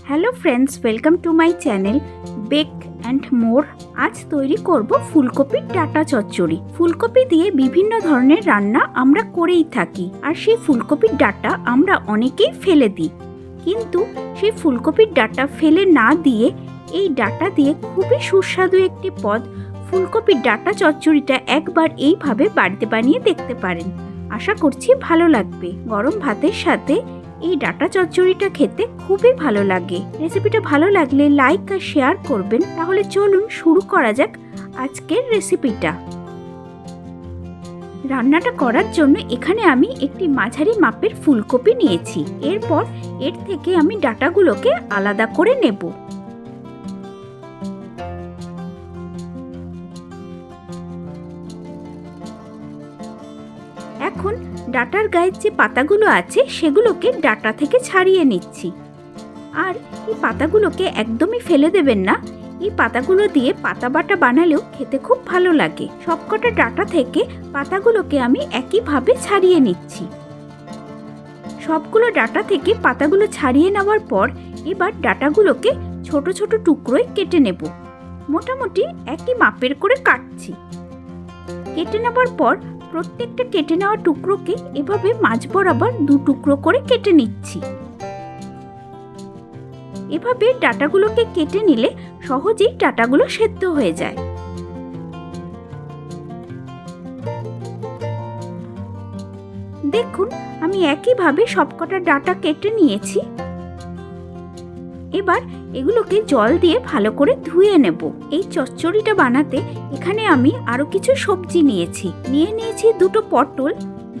Hello friends, welcome to my channel bake and more. আজ তৈরি করব ফুলকপির ডাঁটা চচ্চড়ি। ফুলকপি দিয়ে বিভিন্ন ধরনের রান্না আমরা করেই থাকি, আর সেই ফুলকপির ডাঁটা আমরা অনেকেই ফেলে দিই। কিন্তু সেই ফুলকপির ডাঁটা ফেলে না দিয়ে এই ডাঁটা দিয়ে খুবই সুস্বাদু একটি পদ ফুলকপির ডাঁটা চচ্চড়িটা একবার এইভাবে বাড়িতে বানিয়ে দেখতে পারেন। আশা করছি ভালো লাগবে। গরম ভাতের সাথে এই ডাঁটা চচ্চড়িটা খেতে খুবই ভালো লাগে। রেসিপিটা ভালো লাগলে লাইক আর শেয়ার করবেন। তাহলে চলুন শুরু করা যাক আজকের রেসিপিটা। রান্নাটা করার জন্য এখানে আমি একটি মাঝারি মাপের ফুলকপি নিয়েছি। এরপর এর থেকে আমি ডাঁটাগুলোকে আলাদা করে নেব। এখন ডাঁটার গায়ের যে পাতাগুলো আছে সেগুলোকে ডাঁটা থেকে ছাড়িয়ে নিচ্ছি। আর এই পাতাগুলোকে একদমই ফেলে দেবেন না। এই পাতাগুলো দিয়ে পাতা বাটা বানালেও খেতে খুব ভালো লাগে। সবকটা ডাঁটা থেকে পাতাগুলোকে আমি একইভাবে ছাড়িয়ে নিচ্ছি। সবগুলো ডাঁটা থেকে পাতাগুলো ছাড়িয়ে নেওয়ার পর এবার ডাঁটাগুলোকে ছোট ছোট টুকরোয় কেটে নেব। মোটামুটি একই মাপের করে কাটছি। কেটে নেওয়ার পর প্রত্যেকটা কেটে নেওয়া টুকরোকে এভাবে মাঝ বরাবর দু টুকরো করে কেটে নিচ্ছি। এভাবে ডাঁটাগুলোকে কেটে নিলে সহজেই ডাঁটাগুলো সেদ্ধ হয়ে যায়। দেখুন, আমি একইভাবে সবকটা ডাঁটা কেটে নিয়েছি। এবার এগুলোকে জল দিয়ে ভালো করে ধুয়ে নেব। এই চচ্চড়িটা বানাতে এখানে আমি আরো কিছু সবজি নিয়েছি দুটো পটল,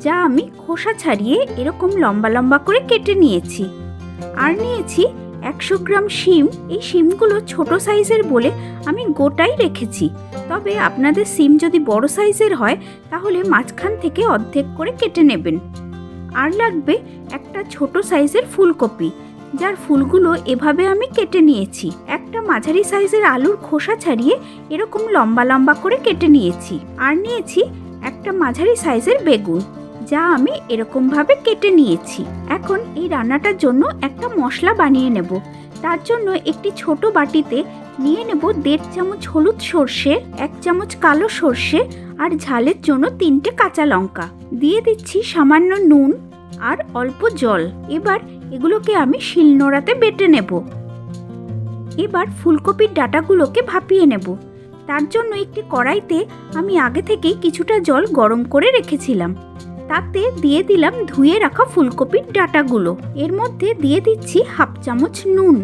যা আমি খোসা ছাড়িয়ে এরকম লম্বা লম্বা করে কেটে নিয়েছি। আর নিয়েছি 100 গ্রাম শিম। এই শিমগুলো ছোট সাইজের বলে আমি গোটাই রেখেছি। তবে আপনাদের শিম যদি বড় সাইজের হয় তাহলে মাঝখান থেকে অর্ধেক করে কেটে নেবেন। আর লাগবে একটা ছোট সাইজের ফুলকপি, যার ফুলগুলো এভাবে আমি কেটে নিয়েছি। একটা মাঝারি সাইজের আলুর খোসা ছাড়িয়ে এরকম লম্বা লম্বা করে কেটে নিয়েছি। আর নিয়েছি একটা মাঝারি সাইজের বেগুন, যা আমি এরকম ভাবে কেটে নিয়েছি। এখন এই রান্নাটার জন্য একটা মশলা বানিয়ে নেব। তার জন্য একটি ছোট বাটিতে নিয়ে নেব 1.5 চামচ হলুদ সর্ষে, 1 চামচ কালো সর্ষে, আর ঝালের জন্য 3টে কাঁচা লঙ্কা। দিয়ে দিচ্ছি সামান্য নুন আর অল্প জল। এবার এগুলোকে আমি শিলনোড়াতে বেটে নেব। এবার ফুলকপির ডাঁটাগুলোকে ভাপিয়ে নেব। তার জন্য একটি কড়াইতে আমি আগে থেকেই কিছুটা জল গরম করে রেখেছিলাম। তাতে দিয়ে দিলাম ধুয়ে রাখা ফুলকপির ডাঁটাগুলো। এর মধ্যে দিয়ে দিচ্ছি 1/2 চামচ নুন।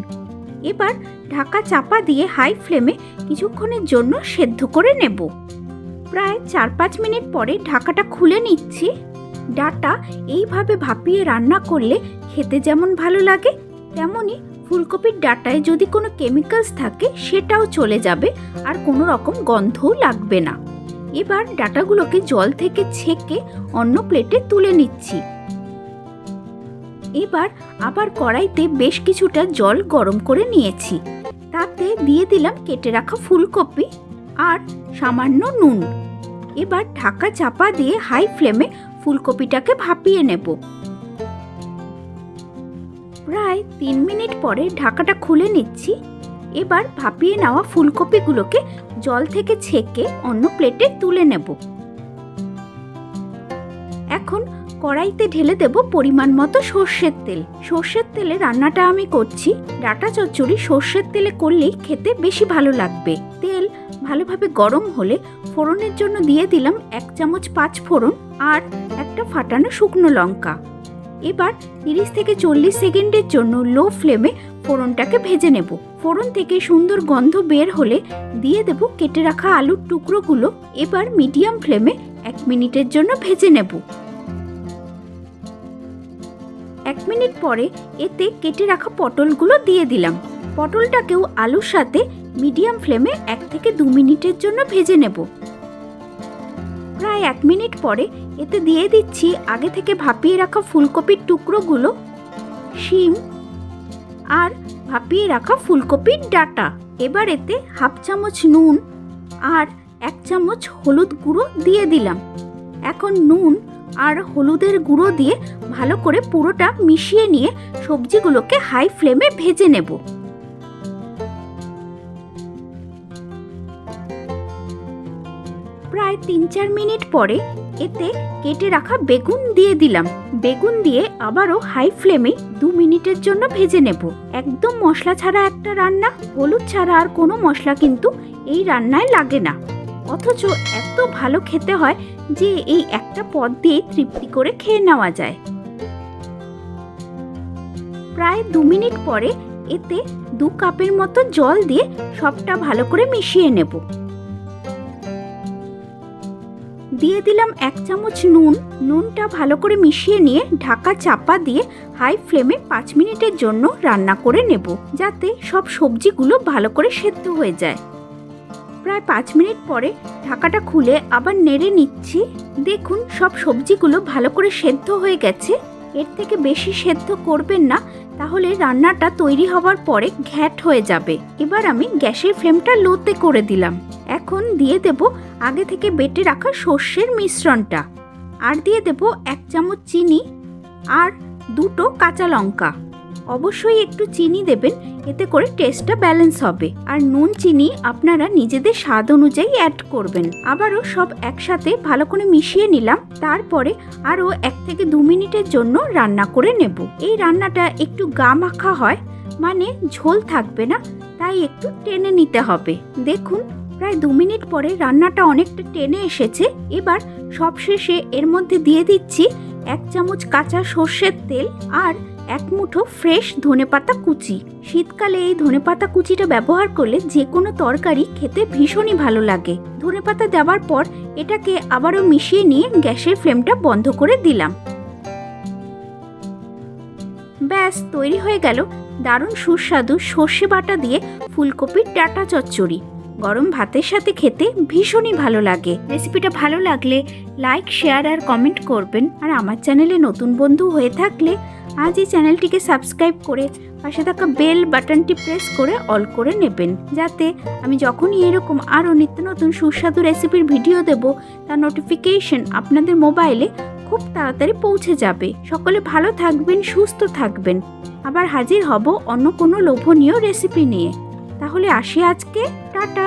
এবার ঢাকা চাপা দিয়ে হাই ফ্লেমে কিছুক্ষণের জন্য সেদ্ধ করে নেব। প্রায় 4-5 মিনিট পরে ঢাকাটা খুলে নিচ্ছি। ডাঁটা এইভাবে ভাপিয়ে রান্না করলে খেতে যেমন ভালো লাগে, তেমনি ফুলকপির ডাঁটায় যদি কোনো কেমিক্যালস থাকে সেটাও চলে যাবে, আর কোনো রকম গন্ধও লাগবে না। এবার ডাঁটাগুলোকে জল থেকে ছেঁকে অন্য প্লেটে তুলে নিচ্ছি। এবার আবার কড়াইতে বেশ কিছুটা জল গরম করে নিয়েছি। তাতে দিয়ে দিলাম কেটে রাখা ফুলকপি আর সামান্য নুন। এবার ঢাকা চাপা দিয়ে হাই ফ্লেমে ফুলকপিটাকে ভাপিয়ে নেব। প্রায় 3 মিনিট পরে ঢাকাটা খুলে নিচ্ছি। এবার ভাপিয়ে নেওয়া ফুলকপিগুলোকে জল থেকে ছেঁকে অন্য প্লেটে তুলে নেব। এখন কড়াইতে ঢেলে দেব পরিমাণ মতো সর্ষের তেল। সর্ষের তেলে রান্নাটা আমি করছি। ডাঁটা চচ্চড়ি সর্ষের তেলে করলেই খেতে বেশি ভালো লাগবে। তেল ভালোভাবে গরম হলে ফোড়নের জন্য দিয়ে দিলাম 1 চামচ 5 ফোড়ন আর একটা ফাটানো শুকনো লঙ্কা। এবার 30 থেকে 40 সেকেন্ডের জন্য লো ফ্লেমে ফোড়নটাকে ভেজে নেব। ফোড়ন থেকে সুন্দর গন্ধ বের হলে দিয়ে দেব কেটে রাখা আলুর টুকরোগুলো। এবার মিডিয়াম ফ্লেমে 1 মিনিটের জন্য ভেজে নেব। 1 মিনিট পরে এতে কেটে রাখা পটলগুলো দিয়ে দিলাম। পটলটাকেও আলুর সাথে মিডিয়াম ফ্লেমে 1 থেকে 2 মিনিটের জন্য ভেজে নেব। প্রায় 1 মিনিট পরে এতে দিয়ে দিচ্ছি আগে থেকে ভাপিয়ে রাখা ফুলকপির টুকরোগুলো, শিম আর ভাপিয়ে রাখা ফুলকপির ডাঁটা। এবার এতে 1/2 চামচ নুন আর 1 চামচ হলুদ গুঁড়ো দিয়ে দিলাম। এখন নুন আর হলুদের গুঁড়ো দিয়ে ভালো করে পুরোটা মিশিয়ে নিয়ে সবজিগুলোকে হাই ফ্লেমে ভেজে নেব। প্রায় 3-4 মিনিট পরে এতে কেটে রাখা বেগুন দিয়ে দিলাম। বেগুন দিয়ে আবারও হাই ফ্লেমে 2 মিনিটের জন্য ভেজে নেব। একদম মশলা ছাড়া একটা রান্না, হলুদ ছাড়া আর কোনো মশলা কিন্তু এই রান্নায় লাগে না, অথচ এত ভালো খেতে হয় যে এই একটা পদ দিয়ে তৃপ্তি করে খেয়ে নেওয়া যায়। প্রায় 2 মিনিট পরে এতে 2 কাপের মতো জল দিয়ে সবটা ভালো করে মিশিয়ে নেব। দিয়ে দিলাম 1 চামচ নুন। নুনটা ভালো করে মিশিয়ে নিয়ে ঢাকা চাপা দিয়ে হাই ফ্লেমে 5 মিনিটের জন্য রান্না করে নেব, যাতে সব সবজিগুলো ভালো করে সেদ্ধ হয়ে যায়। প্রায় 5 মিনিট পরে ঢাকাটা খুলে আবার নেড়ে নিচ্ছি। দেখুন সব সবজিগুলো ভালো করে সেদ্ধ হয়ে গেছে। এর থেকে বেশি সেদ্ধ করবেন না, তাহলে রান্নাটা তৈরি হবার পরে ঘ্যাট হয়ে যাবে। এবার আমি গ্যাসের ফ্লেমটা লোতে করে দিলাম। এখন দিয়ে দেব আগে থেকে বেটে রাখা সর্ষের মিশ্রণটা, আর দিয়ে দেব 1 চামচ চিনি আর 2টো কাঁচা লঙ্কা। অবশ্যই একটু চিনি দেবেন, এতে করে টেস্টটা ব্যালেন্স হবে। আর নুন চিনি আপনারা নিজেদের স্বাদ অনুযায়ী অ্যাড করবেন। আবারও সব একসাথে ভালো করে মিশিয়ে নিলাম। তারপরে আরও 1 থেকে 2 মিনিটের জন্য রান্না করে নেব। এই রান্নাটা একটু গা মাখা হয়, মানে ঝোল থাকবে না, তাই একটু টেনে নিতে হবে। দেখুন প্রায় 2 মিনিট পরে রান্নাটা অনেকটা টেনে এসেছে। এবার সবশেষে এর মধ্যে দিয়ে দিচ্ছি 1 চামচ কাঁচা সর্ষের তেল আর 1 মুঠো ফ্রেশ ধনেপাতা কুচি। শীতকালে এই ধনেপাতা কুচিটা ব্যবহার করলে যে কোনো তরকারি খেতে ভীষণই ভালো লাগে। ধনেপাতা দেওয়ার পর এটাকে আবারও মিশিয়ে নিয়ে গ্যাসের ফ্লেমটা বন্ধ করে দিলাম। ব্যাস তৈরি হয়ে গেল দারুণ সুস্বাদু সর্ষে বাটা দিয়ে ফুলকপির ডাঁটা চচ্চড়ি। গরম ভাতের সাথে খেতে ভীষণই ভালো লাগে। রেসিপিটা ভালো লাগলে লাইক, শেয়ার আর কমেন্ট করবেন। আর আমার চ্যানেলে নতুন বন্ধু হয়ে থাকলে আজই চ্যানেলটিকে সাবস্ক্রাইব করে পাশে থাকা বেল বাটনটি প্রেস করে অল করে নেবেন, যাতে আমি যখনই এরকম আরও নিত্য নতুন সুস্বাদু রেসিপির ভিডিও দেব তার নোটিফিকেশন আপনাদের মোবাইলে খুব তাড়াতাড়ি পৌঁছে যাবে। সকলে ভালো থাকবেন, সুস্থ থাকবেন। আবার হাজির হব অন্য কোনো লোভনীয় রেসিপি নিয়ে। তাহলে আসি আজকে, টাটা।